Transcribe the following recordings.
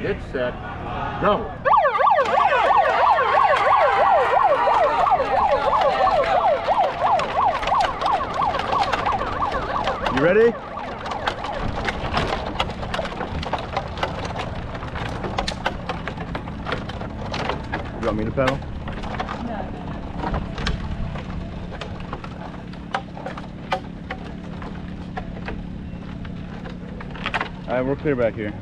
Get set, go! You ready? You want me to pedal? No. Alright, we're clear back here.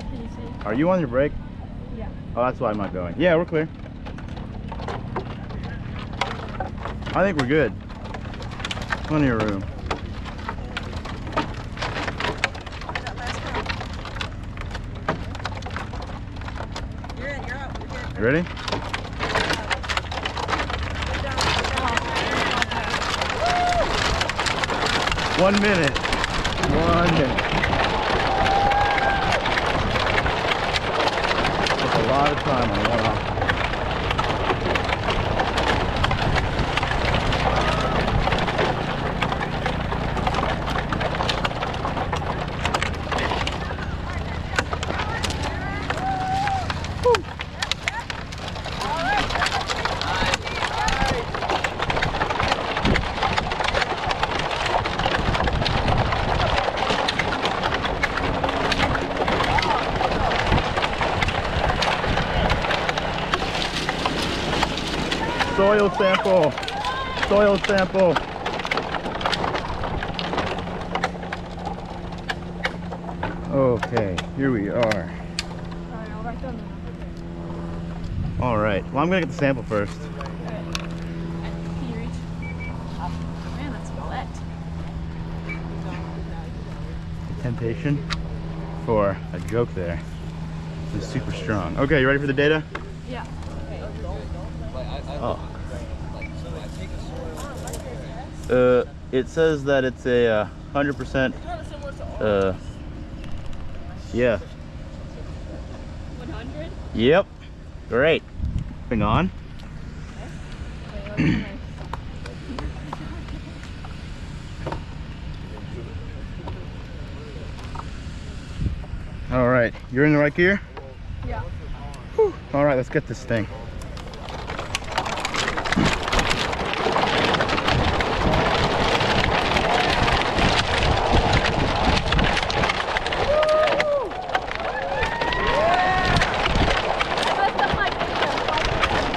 Can you see? Are you on your brake? Yeah. Oh, that's why I'm not going. Yeah, we're clear. I think we're good. Plenty of room. You're in, you're up. You're good. You ready? Oh. 1 minute. 1 minute. That's a lot of time on one off. Soil sample. Soil sample. Okay, here we are. Alright, I'll write down the All right. Well, I'm gonna get the sample first. number. Alright. Can you reach? Oh, man, that's wet. Temptation for a joke there is super strong. Okay, you ready for the data? Yeah. Oh. It says that it's a 100%. Yeah. 100? Yep. Great. Hang on. Okay. All right. You're in the right gear? Yeah. Whew. All right, let's get this thing.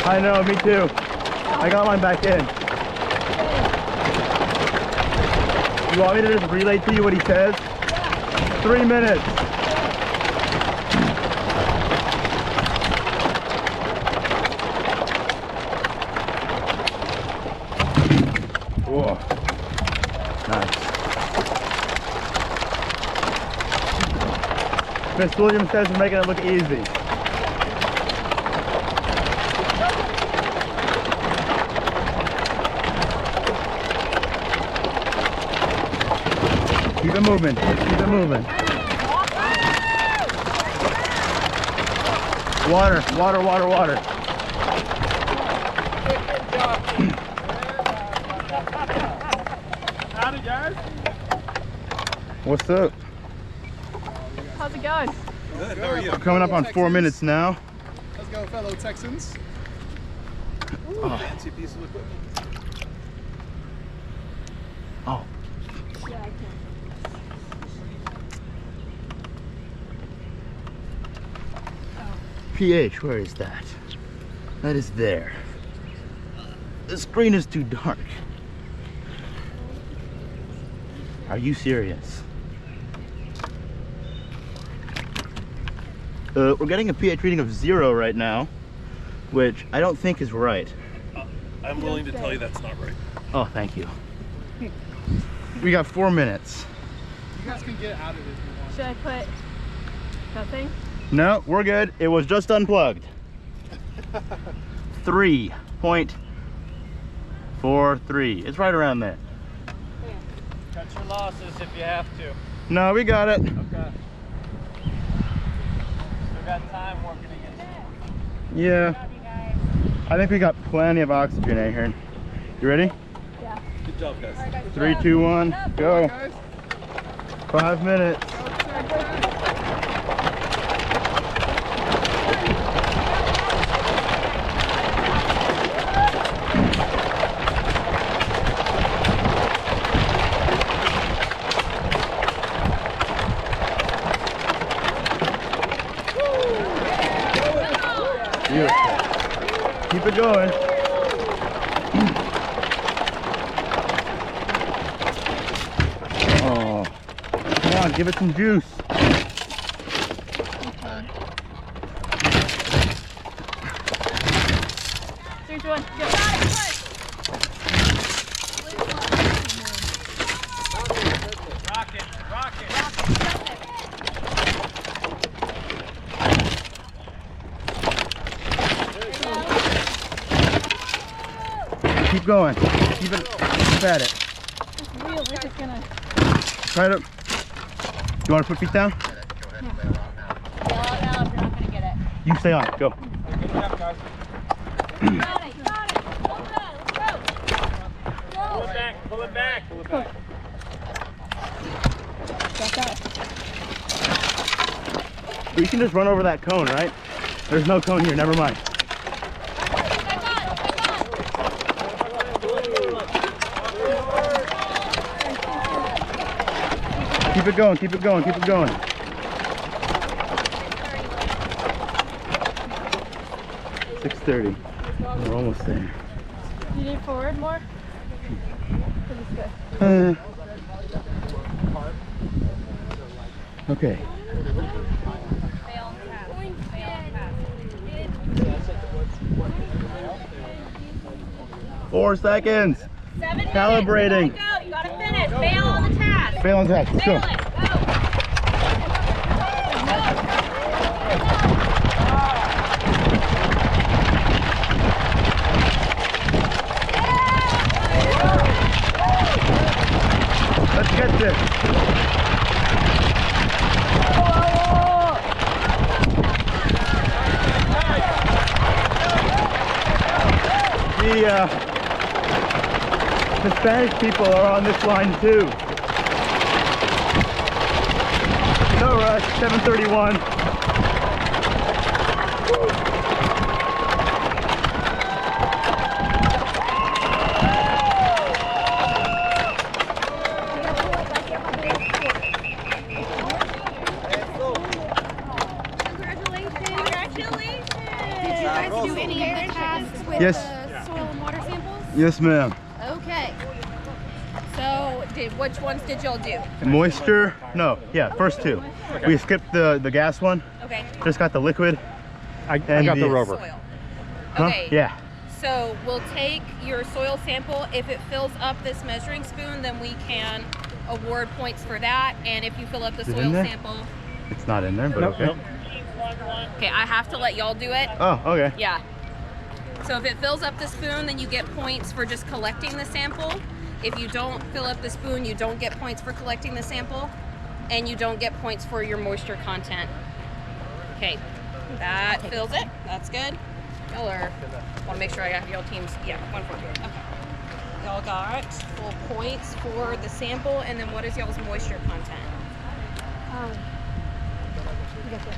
I know, me too. I got mine back in. You want me to just relay to you what he says? 3 minutes. Whoa. Nice. Miss Williams says we're making it look easy. Keep it moving. Keep it moving. Water, water, water, water. Howdy, guys. What's up? How's it going? Good. How are you? We're coming up on 4 minutes now. Let's go, fellow Texans. Oh. Fancy piece of equipment. Oh. Yeah, I can. pH, where is that? That is there. The screen is too dark. Are you serious? We're getting a pH reading of 0 right now, which I don't think is right. I'm willing to tell you that's not right. Oh, thank you. We got 4 minutes. You guys can get out of it if you want. Should I put nothing? No, we're good. It was just unplugged. 3.43. It's right around there. Cut your losses if you have to. No, we got it. Okay. Still got time working against you. Yeah. I think we got plenty of oxygen in here. You ready? Yeah. Did Good job, guys. 3, 2, 1, go. 5 minutes. Beautiful. Keep it going. Oh, come on, give it some juice. 3, 2, 1, go. Rocket, rocket. Keep going. Keep at it. This wheel is just gonna. Try to. You want to put feet down? Yell out now if you're not gonna get it. You stay on it. Go. Good job, guys. Got it, got it. Let's go. Pull it back, pull it back, pull it back. Got that. You can just run over that cone, right? There's no cone here. Never mind. Keep it going. Keep it going. Keep it going. $6:30. We're almost there. You need forward more? This is good. Okay. 4 seconds. 7 minutes. Calibrating. Go. You gotta finish. Bail on the task. Fail on task. Let's Bail go. it. Let's get this. The Spanish people are on this line too. No rush, 7:31. Congratulations. Did you guys do any of the tasks with Yes. the soil and water samples? Yes, ma'am. Okay. So, which ones did y'all do? Moisture? No, yeah, first 2. We skipped the gas one. Okay. Just got the liquid. I got the Rover. Soil. Huh? Okay. Yeah. So we'll take your soil sample. If it fills up this measuring spoon, then we can award points for that. And if you fill up the Is it in soil there? sample, It's not in there, but okay. okay, I have to let y'all do it. Oh, okay. Yeah. So if it fills up the spoon, then you get points for just collecting the sample. If you don't fill up the spoon, you don't get points for collecting the sample, and you don't get points for your moisture content. Okay, that fills it. That's good. Y'all are, want to make sure I got y'all teams. Yeah, 142. Okay. Y'all got full points for the sample, and then what is y'all's moisture content?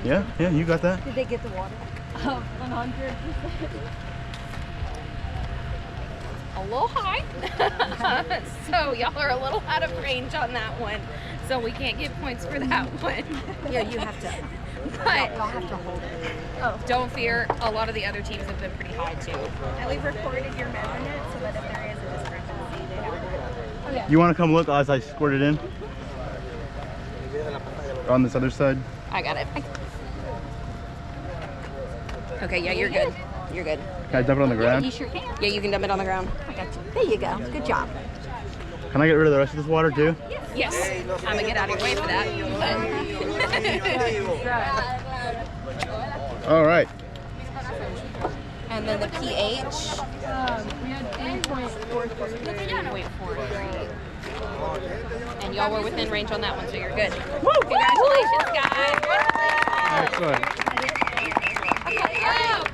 Yeah, you got that. Did they get the water? 100%. A little high. So y'all are a little out of range on that one. So we can't get points for that one. Yeah, you have to. But Y'all have to hold it. don't fear, a lot of the other teams have been pretty high too. And we've recorded your measurement so that if there is a discrepancy, they don't. You want to come look as I squirt it in? On this other side? I got it. Okay, yeah, you're good. You're good. Can I dump it on the ground? You sure can. Yeah, you can dump it on the ground. I got you. There you go. Good job. Can I get rid of the rest of this water too? Yes. I'm gonna get out of your way for that. All right. And then the pH. We had 8.43. And y'all were within range on that one, so you're good. Congratulations, guys. Excellent.